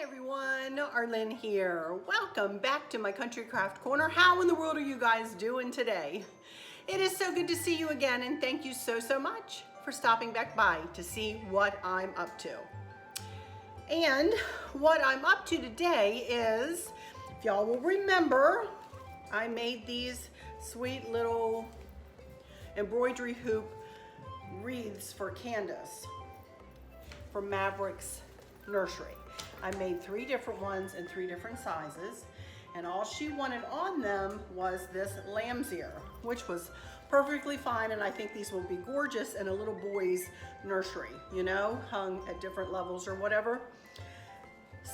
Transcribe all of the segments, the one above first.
everyone, Arlene here. Welcome back to my Country Craft Corner. How in the world are you guys doing today? It is so good to see you again, and thank you so much for stopping back by to see what I'm up to. And what I'm up to today is, if y'all will remember, I made these sweet little embroidery hoop wreaths for Candace from Maverick's Nursery. I made 3 different ones in 3 different sizes, and all she wanted on them was this lamb's ear, which was perfectly fine, and I think these will be gorgeous in a little boy's nursery, you know, hung at different levels or whatever.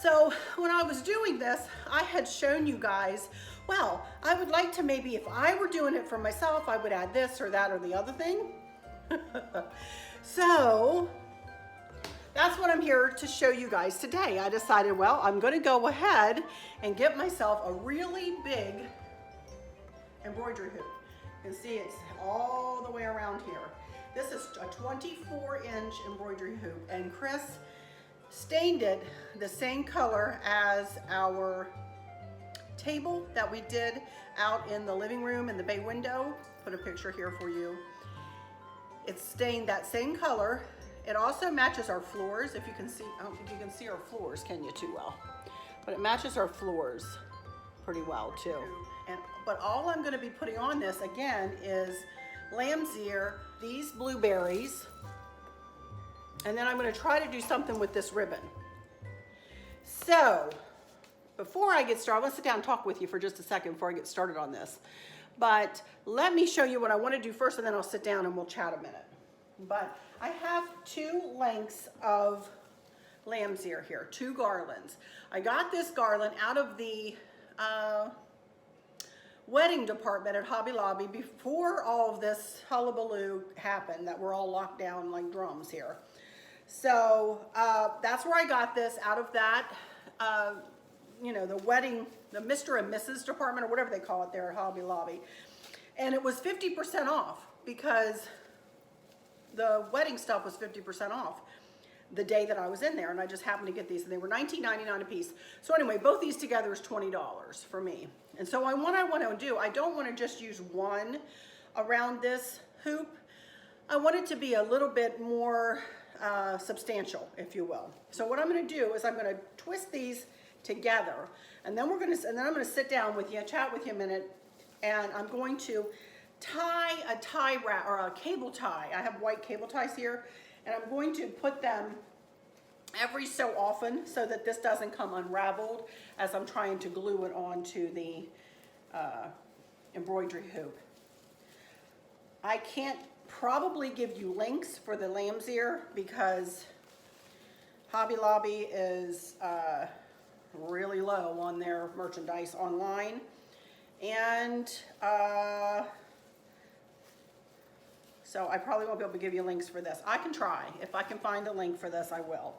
So when I was doing this, I had shown you guys, well, I would like to maybe, if I were doing it for myself, I would add this or that or the other thing. So that's what I'm here to show you guys today. I decided, well, I'm gonna go ahead and get myself a really big embroidery hoop. You can see it's all the way around here. This is a 24-inch embroidery hoop, and Chris stained it the same color as our table that we did out in the living room in the bay window. Put a picture here for you. It's stained that same color. It also matches our floors. If you can see, I don't think you can see our floors, can you, too well? But it matches our floors pretty well too. But all I'm gonna be putting on this again is lamb's ear, these blueberries, and then I'm gonna try to do something with this ribbon. So, before I get started, I wanna sit down and talk with you for just a second before I get started on this. But let me show you what I wanna do first, and then I'll sit down and we'll chat a minute. But I have 2 lengths of lamb's ear here, 2 garlands. I got this garland out of the wedding department at Hobby Lobby before all of this hullabaloo happened, that we're all locked down like drums here. So that's where I got this, out of that, you know, the wedding, the Mr. and Mrs. department, or whatever they call it there at Hobby Lobby. And it was 50% off because the wedding stuff was 50% off the day that I was in there, and I just happened to get these, and they were $19.99 a piece. So anyway, both these together is $20 for me. And so what I want to do, I don't want to just use one around this hoop. I want it to be a little bit more substantial, if you will. So what I'm going to do is I'm going to twist these together, and then I'm going to sit down with you, chat with you a minute, and I'm going to tie a tie wrap or a cable tie. I have white cable ties here, and I'm going to put them every so often so that this doesn't come unraveled as I'm trying to glue it onto the embroidery hoop. I can't probably give you links for the lamb's ear because Hobby Lobby is really low on their merchandise online, and so I probably won't be able to give you links for this. I can try. If I can find a link for this, I will.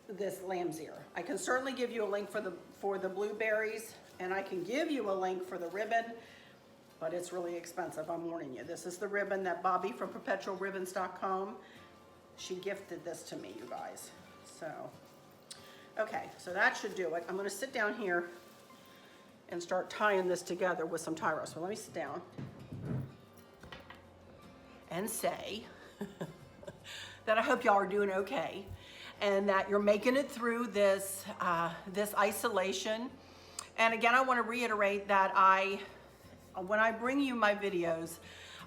This lamb's ear. I can certainly give you a link for the blueberries, and I can give you a link for the ribbon, but it's really expensive, I'm warning you. This is the ribbon that Bobby from perpetualribbons.com, she gifted this to me, you guys. So, okay, so that should do it. I'm gonna sit down here and start tying this together with some tie rods. So let me sit down and say that I hope y'all are doing okay, and that you're making it through this this isolation. And again, I want to reiterate that when I bring you my videos,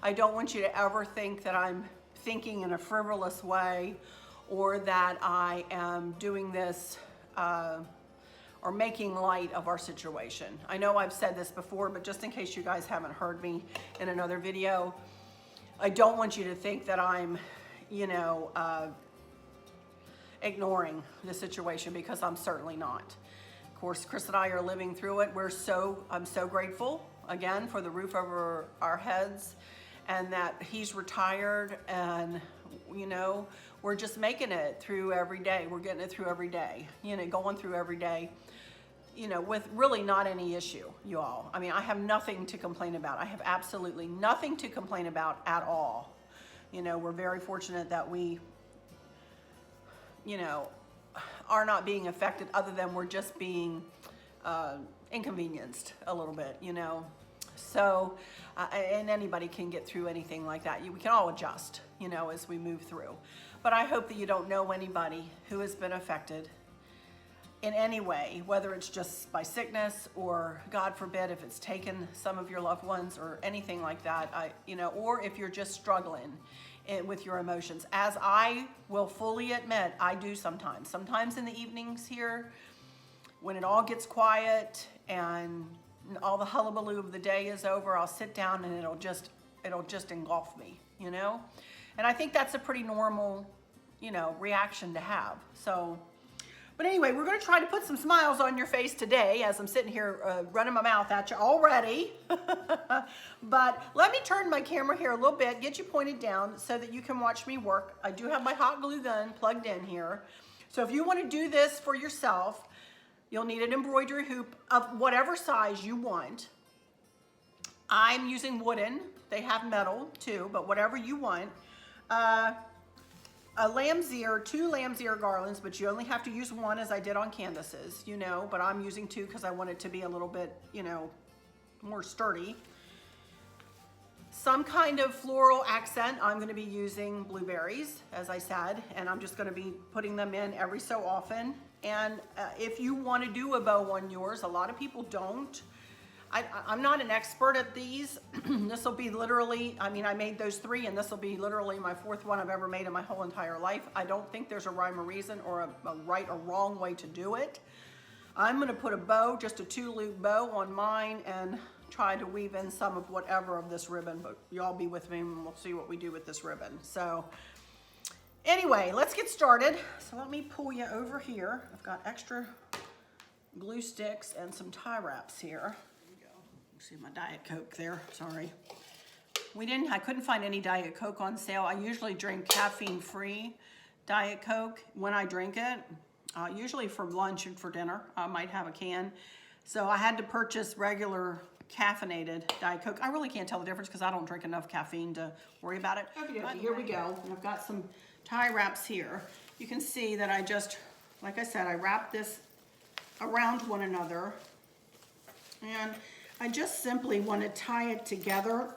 I don't want you to ever think that I'm thinking in a frivolous way, or that I am doing this or making light of our situation. I know I've said this before, but just in case you guys haven't heard me in another video, I don't want you to think that I'm, you know, ignoring the situation, because I'm certainly not. Of course, Chris and I are living through it. I'm so grateful, again, for the roof over our heads, and that he's retired, and, you know, we're just making it through every day. We're getting it through every day, you know, going through every day, you know, with really not any issue, you all. I mean, I have nothing to complain about. I have absolutely nothing to complain about at all. You know, we're very fortunate that we, you know, are not being affected, other than we're just being inconvenienced a little bit, you know. So, and anybody can get through anything like that. We can all adjust, you know, as we move through. But I hope that you don't know anybody who has been affected in any way, whether it's just by sickness, or God forbid if it's taken some of your loved ones or anything like that, you know, or if you're just struggling with your emotions. As I will fully admit, I do sometimes. Sometimes in the evenings here, when it all gets quiet and all the hullabaloo of the day is over, I'll sit down and it'll just engulf me, you know? And I think that's a pretty normal, you know, reaction to have. So, but anyway, we're going to try to put some smiles on your face today as I'm sitting here running my mouth at you already. But let me turn my camera here a little bit, get you pointed down so that you can watch me work. I do have my hot glue gun plugged in here. So if you want to do this for yourself, you'll need an embroidery hoop of whatever size you want. I'm using wooden. They have metal too, but whatever you want. A lamb's ear, 2 lamb's ear garlands, but you only have to use 1, as I did on canvases, you know, but I'm using 2 because I want it to be a little bit, you know, more sturdy. Some kind of floral accent. I'm going to be using blueberries, as I said, and I'm just going to be putting them in every so often. And if you want to do a bow on yours, a lot of people don't. I'm not an expert at these. This will be literally, I mean, I made those 3, and this will be literally my 4th one I've ever made in my whole entire life. I don't think there's a rhyme or reason or a right or wrong way to do it. I'm going to put a bow, just a 2-loop bow on mine, and try to weave in some of whatever of this ribbon, but y'all be with me and we'll see what we do with this ribbon. So anyway, let's get started. So let me pull you over here. I've got extra glue sticks and some tie wraps here. See my Diet Coke there, sorry. I couldn't find any Diet Coke on sale. I usually drink caffeine-free Diet Coke when I drink it, usually for lunch and for dinner. I might have a can. So I had to purchase regular caffeinated Diet Coke. I really can't tell the difference because I don't drink enough caffeine to worry about it. Okay, here we go. I've got some tie wraps here. You can see that I just, like I said, I wrap this around one another, and I just simply want to tie it together.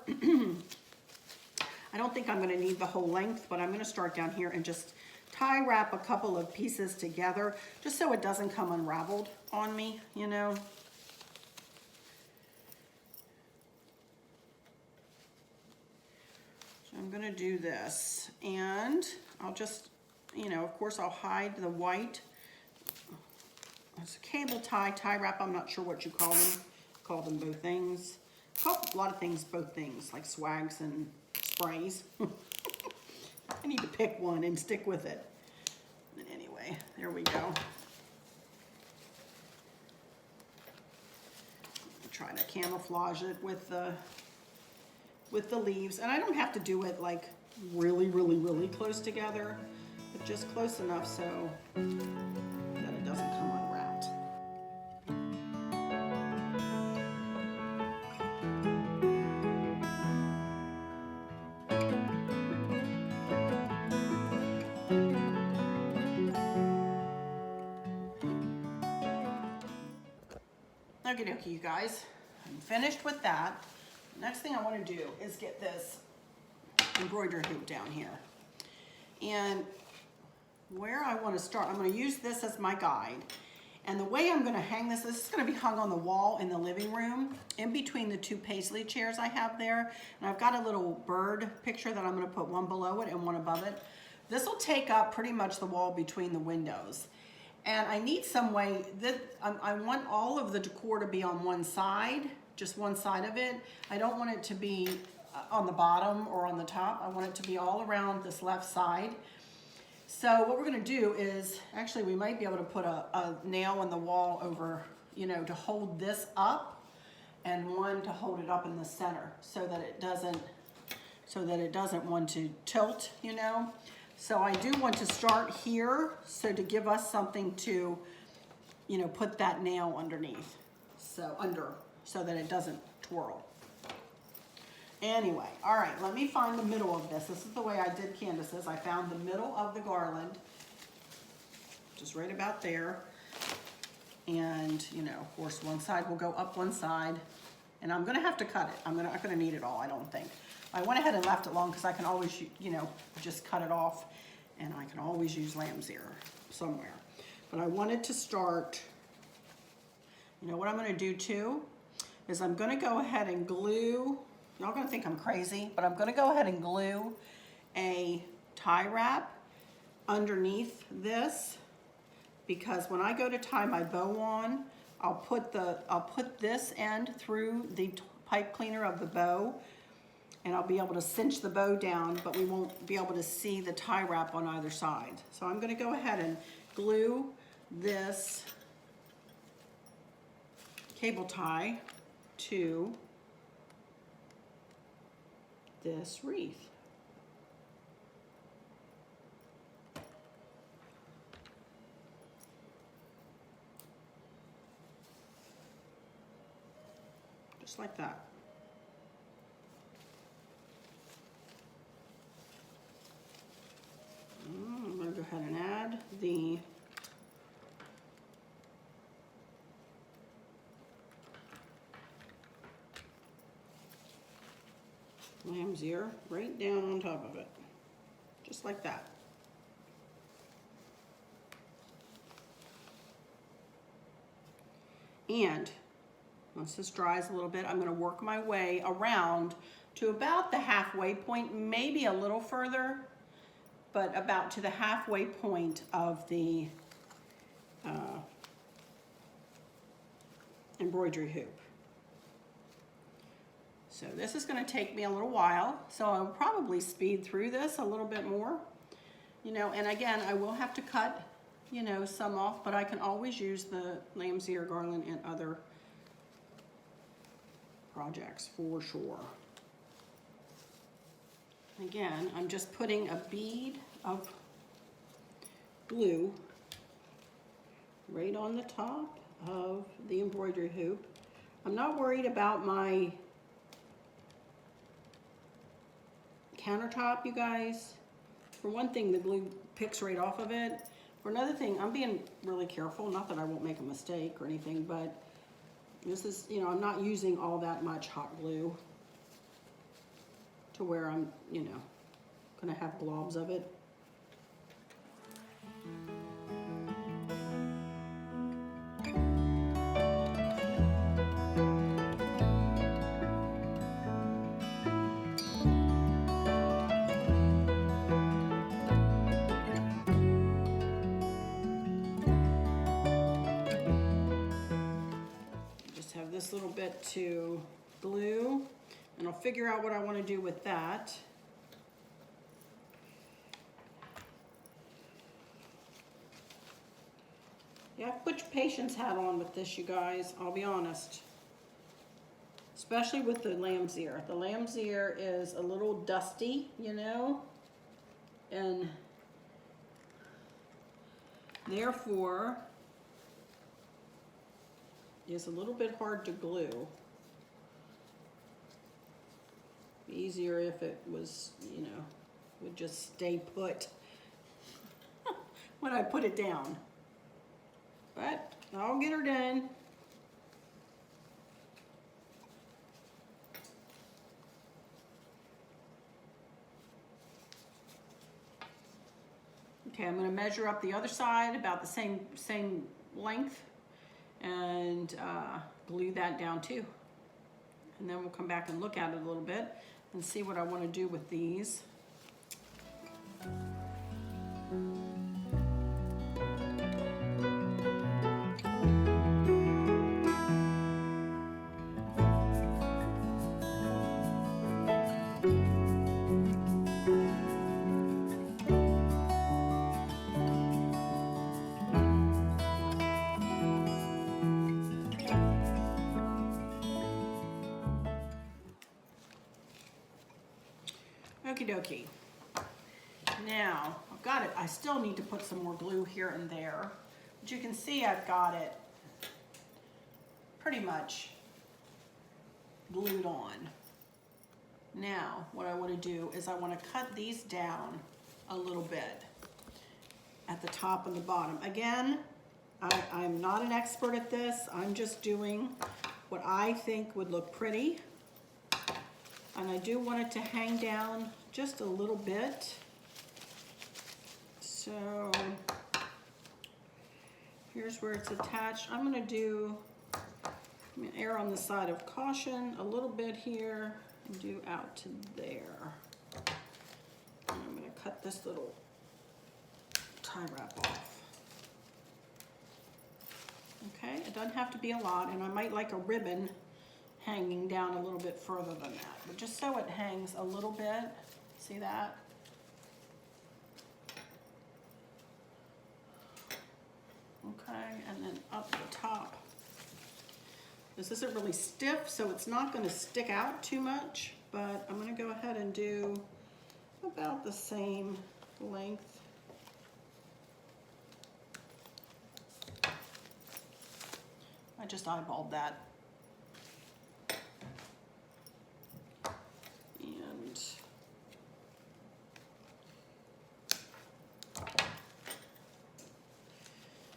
I don't think I'm going to need the whole length, but I'm going to start down here and just tie wrap a couple of pieces together just so it doesn't come unraveled on me, you know. So I'm going to do this, and I'll just, you know, of course I'll hide the white. It's a cable tie wrap. I'm not sure what you call them. Call them both things. Call a lot of things both things, like swags and sprays. I need to pick one and stick with it. Anyway, there we go. Try to camouflage it with the leaves, and I don't have to do it like really close together, but just close enough so that it doesn't come unwrapped. Okie dokie, you guys. I'm finished with that. Next thing I want to do is get this embroidery hoop down here. And where I want to start, I'm going to use this as my guide. And the way I'm going to hang this is going to be hung on the wall in the living room, in between the 2 paisley chairs I have there. And I've got a little bird picture that I'm going to put one below it and one above it. This will take up pretty much the wall between the windows. And I need some way that I want all of the decor to be on one side, just one side of it. I don't want it to be on the bottom or on the top. I want it to be all around this left side. So what we're going to do is, actually we might be able to put a nail in the wall over, you know, to hold this up, and one to hold it up in the center so that it doesn't want to tilt, you know. So I do want to start here, so to give us something to, you know, put that nail underneath, so that it doesn't twirl. Anyway, all right, let me find the middle of this. This is the way I did canvases. I found the middle of the garland, just right about there. And, you know, of course, one side will go up one side, and I'm gonna have to cut it. I'm not gonna need it all, I don't think. I went ahead and left it long because I can always, you know, just cut it off, and I can always use lamb's ear somewhere. But I wanted to start, you know what I'm gonna do too, is I'm gonna go ahead and glue, y'all gonna think I'm crazy, but I'm gonna go ahead and glue a tie wrap underneath this, because when I go to tie my bow on, I'll put this end through the pipe cleaner of the bow, and I'll be able to cinch the bow down, but we won't be able to see the tie wrap on either side. So I'm gonna go ahead and glue this cable tie to this wreath. Just like that. I'm going to go ahead and add the lamb's ear right down on top of it, just like that. And once this dries a little bit, I'm going to work my way around to about the halfway point, maybe a little further, but about to the halfway point of the embroidery hoop. So this is going to take me a little while, so I'll probably speed through this a little bit more, you know, and again, I will have to cut, you know, some off, but I can always use the lamb's ear garland in other projects for sure. Again, I'm just putting a bead of glue right on the top of the embroidery hoop. I'm not worried about my countertop, you guys. For one thing, the glue picks right off of it. For another thing, I'm being really careful, not that I won't make a mistake or anything, but this is, you know, I'm not using all that much hot glue to where I'm, you know, gonna have globs of it. Just have this little bit to glue, and I'll figure out what I want to do with that. Yeah, put your patience hat on with this, you guys, I'll be honest. Especially with the lamb's ear. The lamb's ear is a little dusty, you know, and therefore is a little bit hard to glue. Easier if it was, you know, would just stay put when I put it down. But I'll get her done. Okay, I'm going to measure up the other side about the same length and glue that down too. And then we'll come back and look at it a little bit and see what I want to do with these. Okie dokie. Now, I've got it. I still need to put some more glue here and there. But you can see I've got it pretty much glued on. Now, what I want to do is I want to cut these down a little bit. at the top and the bottom. Again, I'm not an expert at this. I'm just doing what I think would look pretty. And I do want it to hang down just a little bit. So here's where it's attached. I'm gonna err on the side of caution a little bit here and do out to there. And I'm gonna cut this little tie wrap off. Okay, it doesn't have to be a lot, and I might like a ribbon hanging down a little bit further than that, but just so it hangs a little bit. See that? Okay, and then up the top. This isn't really stiff, so it's not going to stick out too much, but I'm going to go ahead and do about the same length. I just eyeballed that.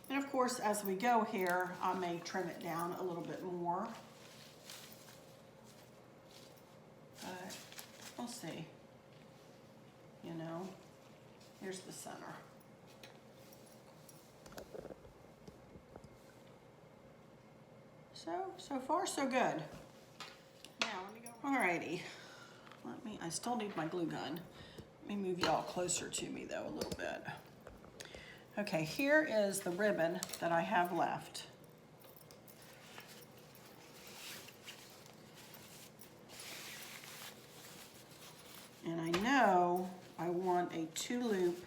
And of course, as we go here, I may trim it down a little bit more. But we'll see. You know, here's the center. So far so good. Now let me go. Alrighty. I still need my glue gun. Let me move y'all closer to me though a little bit. Okay, here is the ribbon that I have left. And I know I want a 2-loop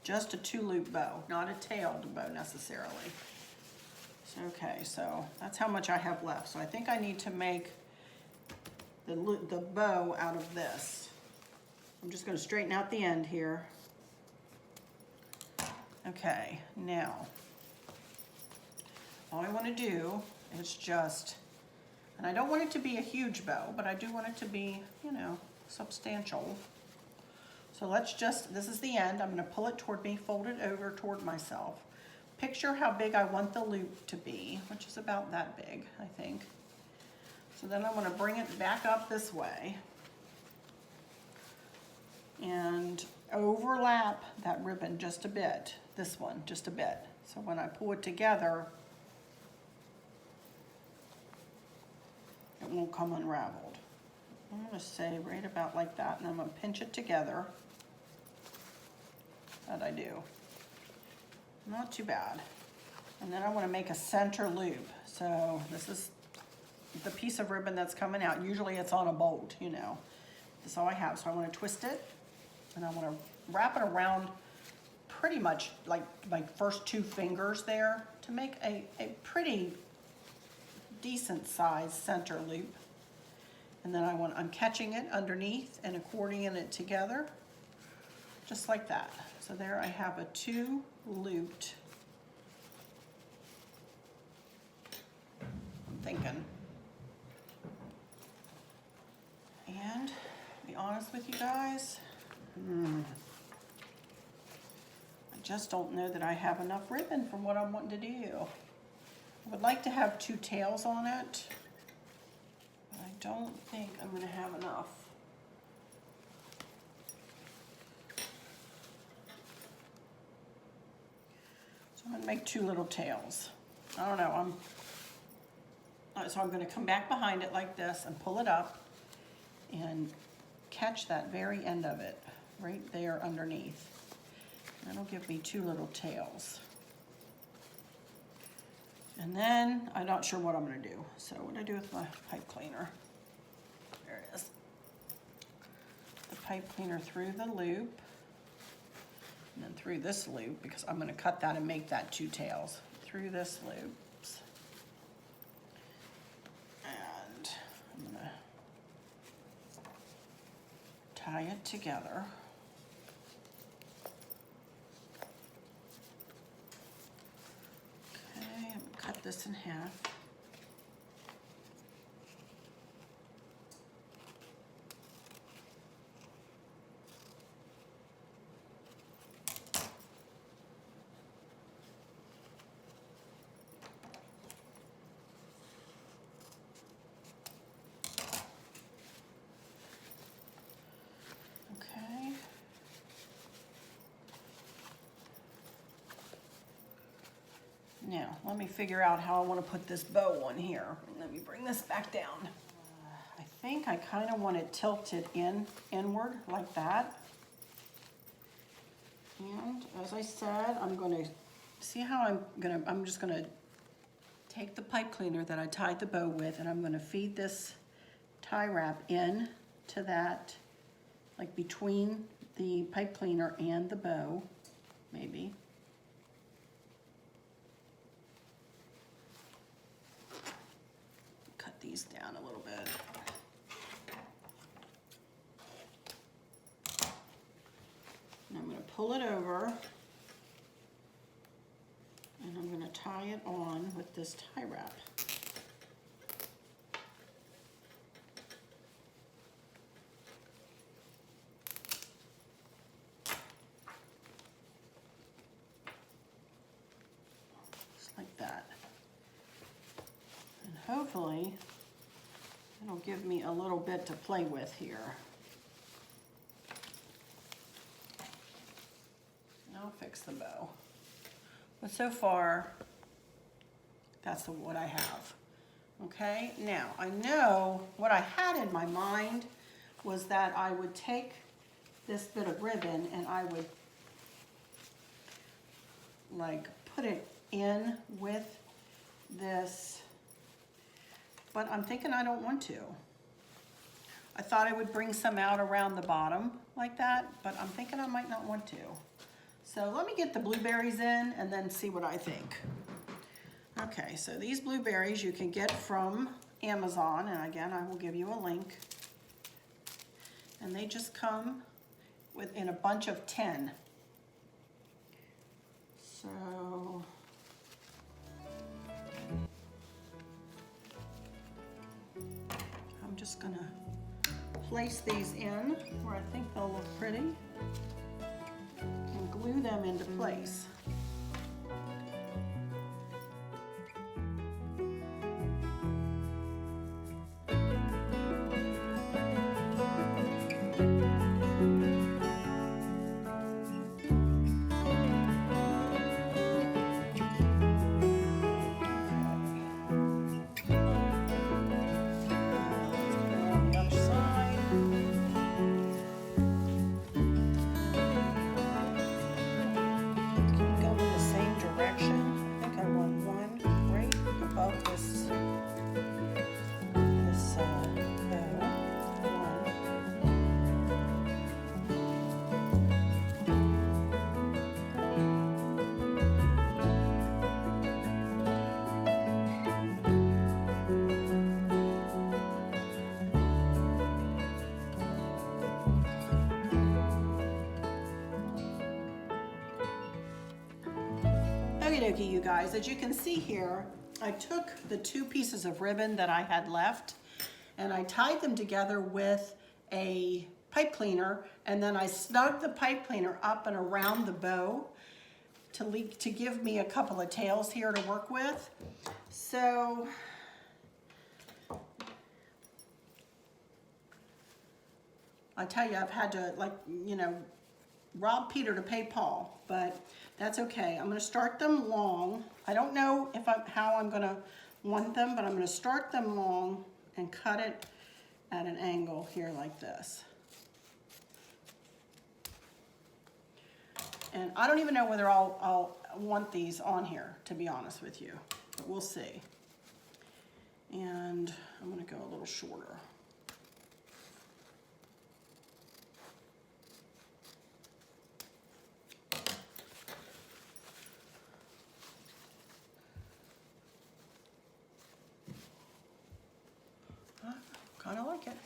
just a 2-loop bow, not a tailed bow necessarily. Okay, so that's how much I have left. So I think I need to make the bow out of this. I'm just going to straighten out the end here. Okay, now all I want to do is just, and I don't want it to be a huge bow, but I do want it to be, you know, substantial. So let's just, this is the end. I'm going to pull it toward me, fold it over toward myself. Picture how big I want the loop to be, which is about that big, I think. So then I want to bring it back up this way and overlap that ribbon just a bit, this one just a bit. So when I pull it together, it won't come unraveled. I'm going to say right about like that, and I'm going to pinch it together. That I do. Not too bad. And then I want to make a center loop. So this is the piece of ribbon that's coming out. Usually it's on a bolt, you know. That's all I have. So I want to twist it, and I want to wrap it around pretty much like my first 2 fingers there to make a pretty decent size center loop. And then I'm catching it underneath and accordioning it together, just like that. So there I have a 2-looped, I'm thinking. And to be honest with you guys, I just don't know that I have enough ribbon for what I'm wanting to do. I would like to have 2 tails on it, but I don't think I'm going to have enough. So I'm going to make 2 little tails. I don't know. So I'm going to come back behind it like this and pull it up and catch that very end of it right there underneath. That'll give me 2 little tails. And then I'm not sure what I'm going to do. So what do I do with my pipe cleaner? There it is. The pipe cleaner through the loop. And then through this loop, because I'm going to cut that and make that 2 tails. Through this loop. And I'm going to tie it together. Okay, I'm going to cut this in half. Now, let me figure out how I want to put this bow on here. Let me bring this back down. I think I kind of want it tilted inward like that. And as I said, I'm going to see how I'm just going to take the pipe cleaner that I tied the bow with, and I'm going to feed this tie wrap in to that, like between the pipe cleaner and the bow, maybe. Cut these down a little bit. And I'm going to pull it over, and I'm going to tie it on with this tie wrap. Just like that. And hopefully it'll give me a little bit to play with here. I'll fix the bow. But so far, that's what I have. Okay, now I know what I had in my mind was that I would take this bit of ribbon and I would like put it in with this, but I'm thinking I don't want to. I thought I would bring some out around the bottom like that, but I'm thinking I might not want to. So let me get the blueberries in and then see what I think. Okay, so these blueberries you can get from Amazon, and again, I will give you a link. And they just come in a bunch of 10. So I'm just gonna place these in where I think they'll look pretty and glue them into place. Okie dokie, you guys, as you can see here, I took the 2 pieces of ribbon that I had left and I tied them together with a pipe cleaner, and then I snugged the pipe cleaner up and around the bow to give me a couple of tails here to work with. So I tell you, I've had to, like, you know, rob Peter to pay Paul, but that's okay. I'm gonna start them long. I don't know how I'm gonna want them, but I'm gonna start them long and cut it at an angle here like this. And I don't even know whether I'll want these on here, to be honest with you, but we'll see. And I'm gonna go a little shorter. Kind of like it.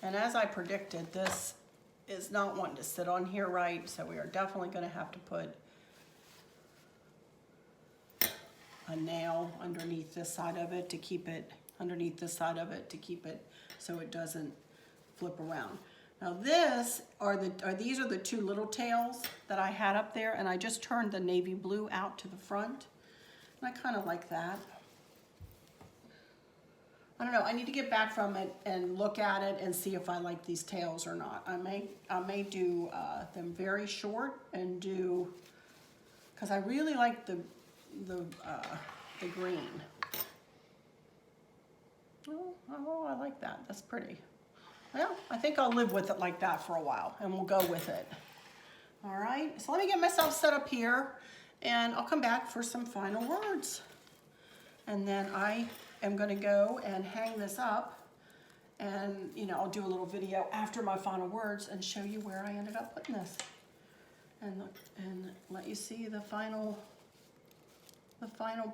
And as I predicted, this is not wanting to sit on here right, so we are definitely going to have to put a nail underneath this side of it to keep it, so it doesn't flip around. Now these are the 2 little tails that I had up there, and I just turned the navy blue out to the front, and I kind of like that. I don't know, I need to get back from it and look at it and see if I like these tails or not. I may do them very short and do because I really like the green. Oh, I like that. That's pretty. Well, I think I'll live with it like that for a while, and we'll go with it. All right, so let me get myself set up here, and I'll come back for some final words. And then I am going to go and hang this up, and I'll do a little video after my final words and show you where I ended up putting this, and let you see the final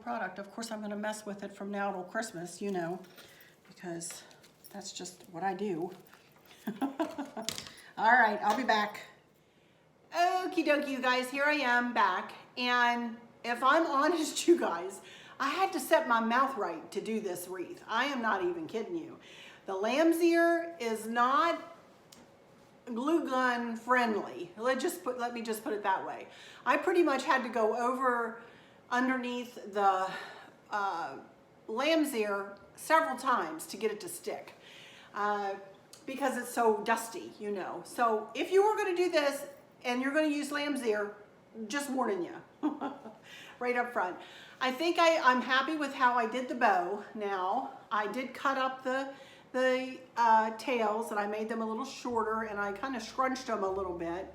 product. Of course, I'm going to mess with it from now till Christmas, because that's just what I do. All right, I'll be back. Okie dokie, you guys, here I am back. And if I'm honest, you guys, I had to set my mouth right to do this wreath. I am not even kidding you. The lamb's ear is not glue gun friendly. Let me just put it that way. I pretty much had to go over underneath the lamb's ear several times to get it to stick. Because it's so dusty, So if you were going to do this and you're going to use lamb's ear, just warning you right up front. I think I'm happy with how I did the bow now. I did cut up the tails, and I made them a little shorter, and I kind of scrunched them a little bit.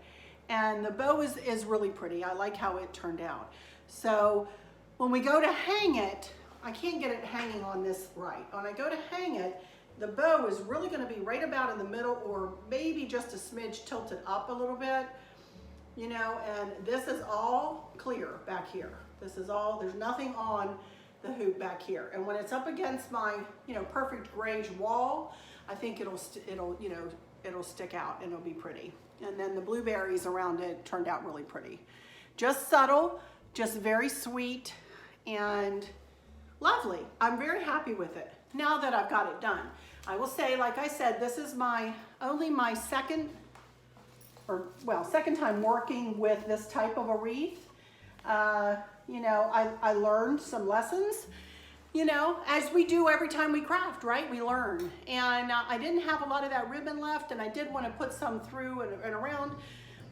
And the bow is really pretty. I like how it turned out. So when we go to hang it, I can't get it hanging on this right. When I go to hang it, the bow is really going to be right about in the middle, or maybe just a smidge tilted up a little bit, and this is all clear back here. This is all, there's nothing on the hoop back here. And when it's up against my, perfect Greige wall, I think it'll stick out and it'll be pretty. And then the blueberries around it turned out really pretty. Just subtle, just very sweet and lovely. I'm very happy with it now that I've got it done. I will say, like I said, this is only my second time working with this type of a wreath. I learned some lessons, as we do every time we craft, right? We learn. And I didn't have a lot of that ribbon left, and I did want to put some through and around.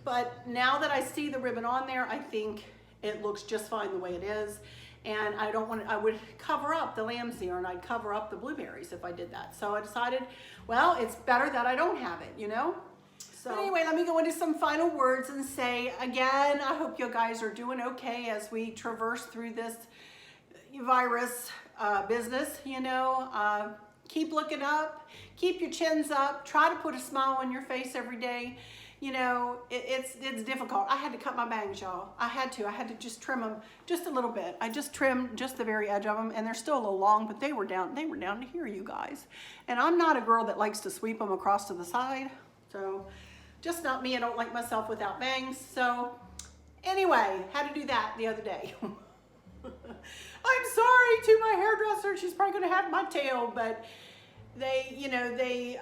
But now that I see the ribbon on there, I think it looks just fine the way it is. And I would cover up the lamb's ear, and I'd cover up the blueberries if I did that. So I decided, well, it's better that I don't have it, So but anyway, let me go into some final words and say, again, I hope you guys are doing okay as we traverse through this virus business, Keep looking up, keep your chins up, try to put a smile on your face every day. It's difficult. I had to cut my bangs, y'all. I had to just trim them just a little bit. I just trimmed just the very edge of them, and they're still a little long, but they were down to here, you guys. And I'm not a girl that likes to sweep them across to the side. So just not me. I don't like myself without bangs. So anyway, had to do that the other day. I'm sorry to my hairdresser. She's probably going to have my tail, but they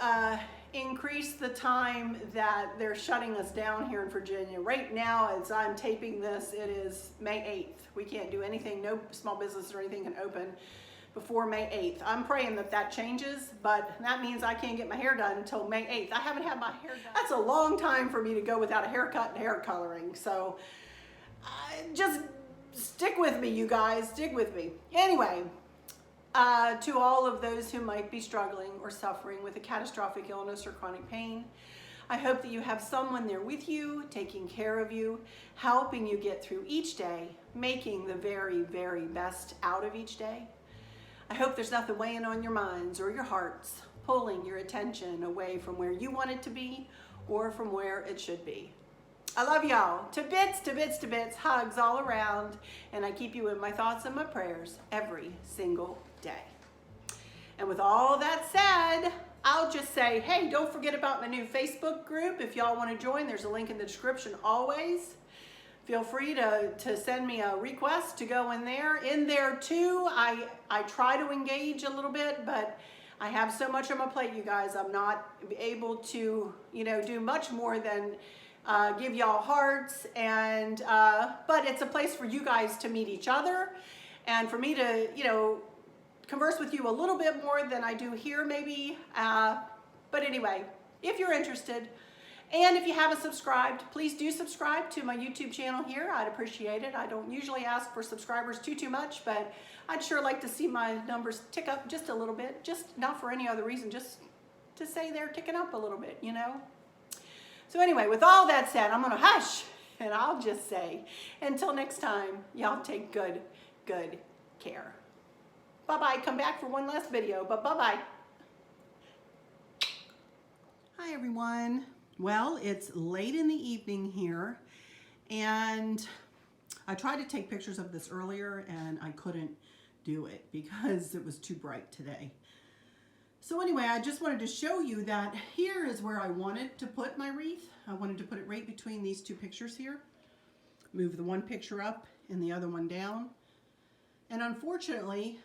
increased the time that they're shutting us down here in Virginia. Right now, as I'm taping this, it is May 8th. We can't do anything. No small business or anything can open before May 8th. I'm praying that changes, but that means I can't get my hair done until May 8th. I haven't had my hair done. That's a long time for me to go without a haircut and hair coloring. So just stick with me, you guys. Stick with me. Anyway, to all of those who might be struggling or suffering with a catastrophic illness or chronic pain, I hope that you have someone there with you, taking care of you, helping you get through each day, making the very, very best out of each day. I hope there's nothing weighing on your minds or your hearts, pulling your attention away from where you want it to be or from where it should be. I love y'all. To bits, to bits, to bits. Hugs all around. And I keep you in my thoughts and my prayers every single day. And with all that said, I'll just say, hey, don't forget about my new Facebook group. If y'all want to join, there's a link in the description always. Feel free to send me a request to go in there. In there too, I try to engage a little bit, but I have so much on my plate, you guys. I'm not able to, do much more than give y'all hearts, and but it's a place for you guys to meet each other, and for me to, converse with you a little bit more than I do here, maybe. But anyway, if you're interested, And if you haven't subscribed, please do subscribe to my YouTube channel here. I'd appreciate it. I don't usually ask for subscribers too much, but I'd sure like to see my numbers tick up just a little bit, just not for any other reason, just to say they're ticking up a little bit, you know? So anyway, with all that said, I'm gonna hush, and I'll just say, until next time, y'all take good care. Bye-bye. Come back for one last video, but bye-bye. Hi, everyone. Well, it's late in the evening here, and I tried to take pictures of this earlier, and I couldn't do it because it was too bright today. So anyway, I just wanted to show you that here is where I wanted to put my wreath. I wanted to put it right between these two pictures here. Move the one picture up and the other one down. And unfortunately,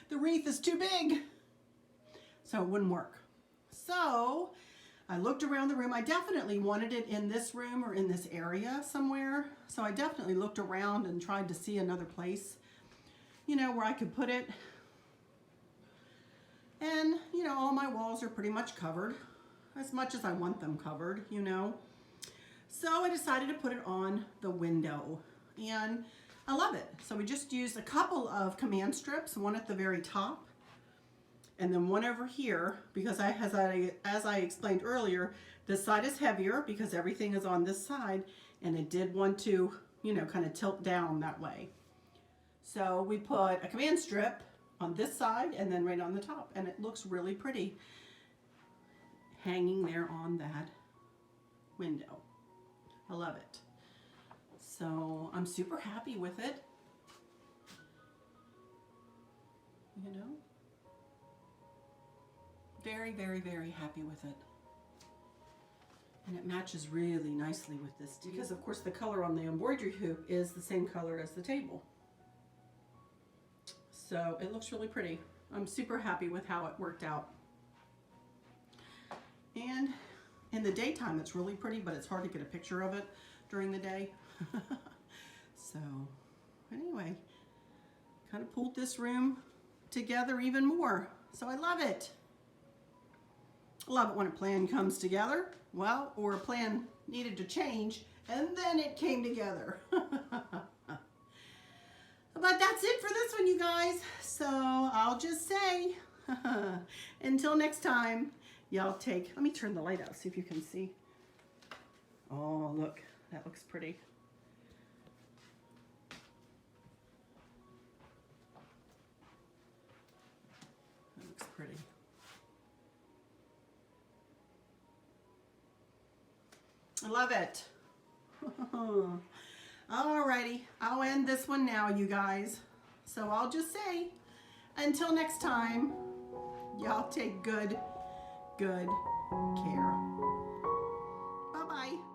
the wreath is too big, so it wouldn't work. So I looked around the room. I definitely wanted it in this room or in this area somewhere. So I definitely looked around and tried to see another place, you know, where I could put it. And, you know, all my walls are pretty much covered, as much as I want them covered, you know. So I decided to put it on the window, and I love it. So we just used a couple of command strips, one at the very top, and then one over here, because as I explained earlier, this side is heavier because everything is on this side, and it did want to, you know, kind of tilt down that way. So we put a command strip on this side and then right on the top, and it looks really pretty hanging there on that window. I love it. So I'm super happy with it, you know. Very happy with it. And it matches really nicely with this because of course the color on the embroidery hoop is the same color as the table. So it looks really pretty. I'm super happy with how it worked out. And in the daytime it's really pretty, but it's hard to get a picture of it during the day. So anyway, kind of pulled this room together even more. So I love it. I love it when a plan comes together, well, or a plan needed to change, and then it came together. But that's it for this one, you guys. So I'll just say, until next time, y'all take, let me turn the light out, see if you can see. Oh, look, that looks pretty. That looks pretty. I love it. Alrighty, I'll end this one now, you guys. So I'll just say, until next time, y'all take good care. Bye-bye.